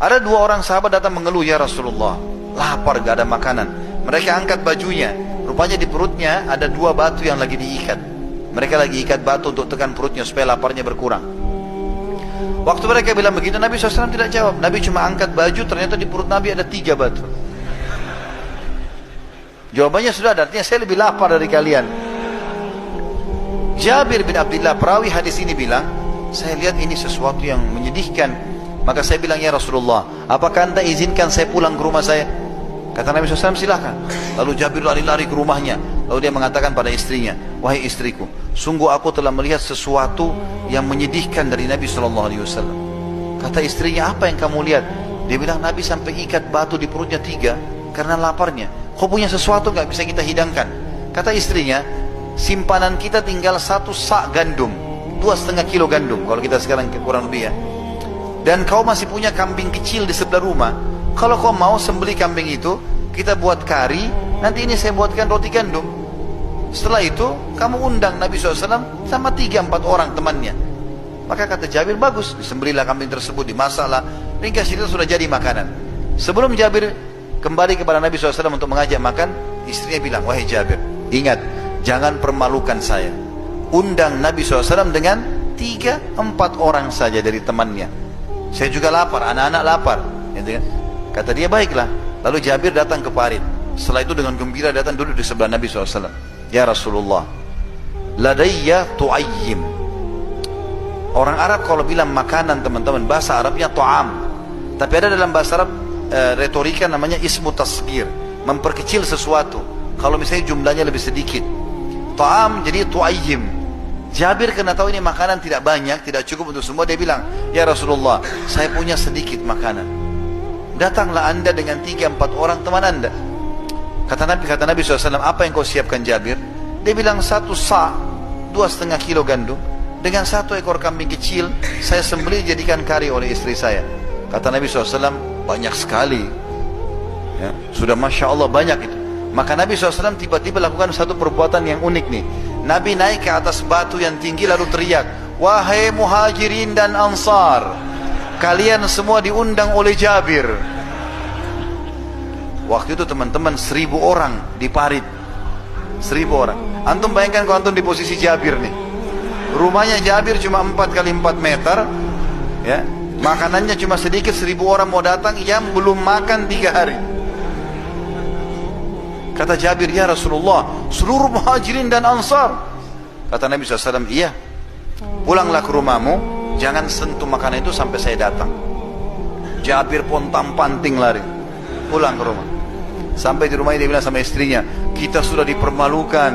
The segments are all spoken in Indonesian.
Ada dua orang sahabat datang mengeluh, ya Rasulullah, lapar, gak ada makanan. Mereka angkat bajunya, rupanya di perutnya ada dua batu yang lagi diikat. Mereka lagi ikat batu untuk tekan perutnya supaya laparnya berkurang. Waktu mereka bilang begitu, Nabi SAW tidak jawab. Nabi cuma angkat baju, ternyata di perut Nabi ada 3 batu. Jawabannya sudah ada, artinya saya lebih lapar dari kalian. Jabir bin Abdullah perawi hadis ini bilang, saya lihat ini sesuatu yang menyedihkan. Maka saya bilang, ya Rasulullah, apakah anda izinkan saya pulang ke rumah saya? Kata Nabi SAW, silahkan. Lalu Jabir lari-lari ke rumahnya. Lalu dia mengatakan pada istrinya, wahai istriku, sungguh aku telah melihat sesuatu yang menyedihkan dari Nabi SAW. Kata istrinya, apa yang kamu lihat? Dia bilang, Nabi sampai ikat batu di perutnya 3 karena laparnya. Kau punya sesuatu gak bisa kita hidangkan? Kata istrinya, simpanan kita tinggal 1 sak gandum, 2,5 kilo gandum kalau kita sekarang kurang lebih ya. Dan kau masih punya kambing kecil di sebelah rumah. Kalau kau mau sembelih kambing itu, kita buat kari, nanti ini saya buatkan roti gandum. Setelah itu kamu undang Nabi SAW sama 3-4 orang temannya. Maka kata Jabir, bagus, disembelihlah kambing tersebut, dimasaklah, ringkas cerita sudah jadi makanan. Sebelum Jabir kembali kepada Nabi SAW untuk mengajak makan, istrinya bilang, wahai Jabir, ingat, jangan permalukan saya. Undang Nabi SAW dengan 3-4 orang saja dari temannya. Saya juga lapar, anak-anak lapar, gitu kan? Kata dia, baiklah. Lalu Jabir datang ke parit. Setelah itu dengan gembira datang duduk di sebelah Nabi SAW. Ya Rasulullah, ladayya tu'ayyim. Orang Arab kalau bilang makanan, teman-teman, bahasa Arabnya ta'am. Tapi ada dalam bahasa Arab retorika namanya ismu tasghir, memperkecil sesuatu kalau misalnya jumlahnya lebih sedikit. Ta'am jadi tu'ayyim. Jabir kena tahu ini makanan tidak banyak, tidak cukup untuk semua, dia bilang, ya Rasulullah, saya punya sedikit makanan. Datanglah anda dengan 3-4 orang teman anda. Kata Nabi SAW, apa yang kau siapkan Jabir? Dia bilang, 1 sa', 2,5 kilo gandum, dengan 1 ekor kambing kecil, saya sembelih jadikan kari oleh istri saya. Kata Nabi SAW, banyak sekali. Ya, sudah Masya Allah banyak itu. Maka Nabi SAW tiba-tiba lakukan satu perbuatan yang unik nih. Nabi naik ke atas batu yang tinggi lalu teriak, wahai muhajirin dan ansar, kalian semua diundang oleh Jabir. Waktu itu teman-teman 1.000 orang di parit, 1.000 orang. Antum bayangkan kalau antum di posisi Jabir nih. Rumahnya Jabir cuma 4 kali 4 meter, ya. Makanannya cuma sedikit, 1.000 orang mau datang yang belum makan 3 hari. Kata Jabir, ya Rasulullah, seluruh muhajirin dan ansar. Kata Nabi SAW, iya, pulanglah ke rumahmu, jangan sentuh makanan itu sampai saya datang. Jabir pontang-panting lari, pulang ke rumah. Sampai di rumahnya dia bilang sama istrinya, kita sudah dipermalukan.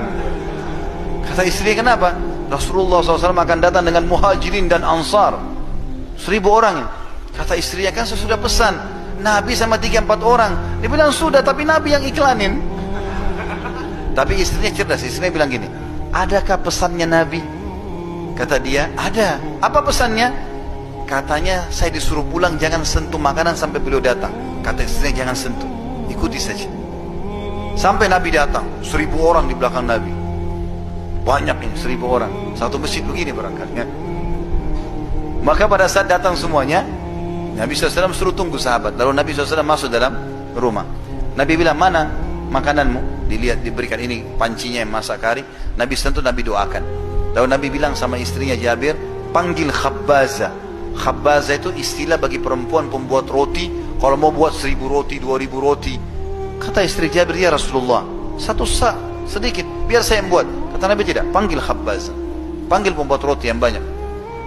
Kata istrinya, kenapa? Rasulullah SAW akan datang dengan muhajirin dan ansar, 1.000 orang. Kata istrinya, kan saya sudah pesan Nabi sama 3-4 orang. Dia bilang, sudah, tapi Nabi yang iklanin. Tapi istrinya cerdas, istrinya bilang gini, adakah pesannya Nabi? Kata dia, ada. Apa pesannya? Katanya, saya disuruh pulang, jangan sentuh makanan sampai beliau datang. Kata istrinya, jangan sentuh, ikuti saja. Sampai Nabi datang, 1.000 orang di belakang Nabi. Banyak nih, 1.000 orang. Satu masjid begini barangkali ya. Maka pada saat datang semuanya, Nabi SAW suruh tunggu sahabat. Lalu Nabi SAW masuk dalam rumah. Nabi bilang, mana makananmu? Dilihat, diberikan ini pancinya yang masak kari. Nabi sentuh, Nabi doakan. Lalu Nabi bilang sama istrinya Jabir, panggil khabbaza. Khabbaza itu istilah bagi perempuan pembuat roti. Kalau mau buat 1.000 roti, 2.000 roti. Kata istri Jabir, ya Rasulullah, 1 sa' sedikit, biar saya yang buat. Kata Nabi, tidak, panggil khabbaza, panggil pembuat roti yang banyak.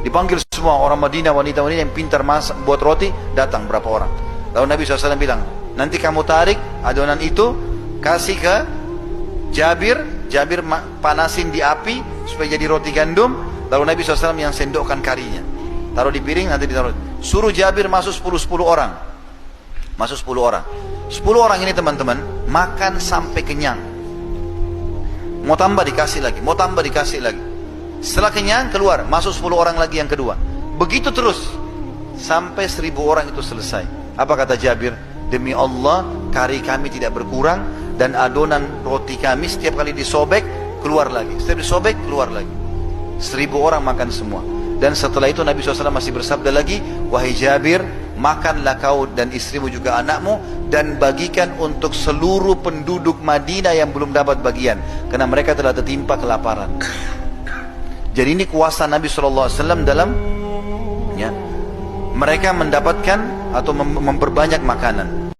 Dipanggil semua orang Madinah, wanita-wanita yang pintar masak buat roti, datang berapa orang. Lalu Nabi SAW bilang, nanti kamu tarik adonan itu, kasih ke Jabir. Jabir panasin di api supaya jadi roti gandum. Lalu Nabi SAW yang sendokkan karinya, taruh di piring, nanti ditaruh. Suruh Jabir masuk 10 orang. Masuk 10 orang. 10 orang ini teman-teman makan sampai kenyang. Mau tambah dikasih lagi, mau tambah dikasih lagi. Setelah kenyang keluar, masuk 10 orang lagi yang kedua. Begitu terus sampai 1.000 orang itu selesai. Apa kata Jabir? Demi Allah, kari kami tidak berkurang dan adonan roti kami setiap kali disobek keluar lagi, setiap disobek keluar lagi. 1.000 orang makan semua. Dan setelah itu Nabi SAW masih bersabda lagi, wahai Jabir, makanlah kau dan istrimu juga anakmu, dan bagikan untuk seluruh penduduk Madinah yang belum dapat bagian, karena mereka telah tertimpa kelaparan. Jadi ini kuasa Nabi SAW dalam mereka mendapatkan atau memperbanyak makanan.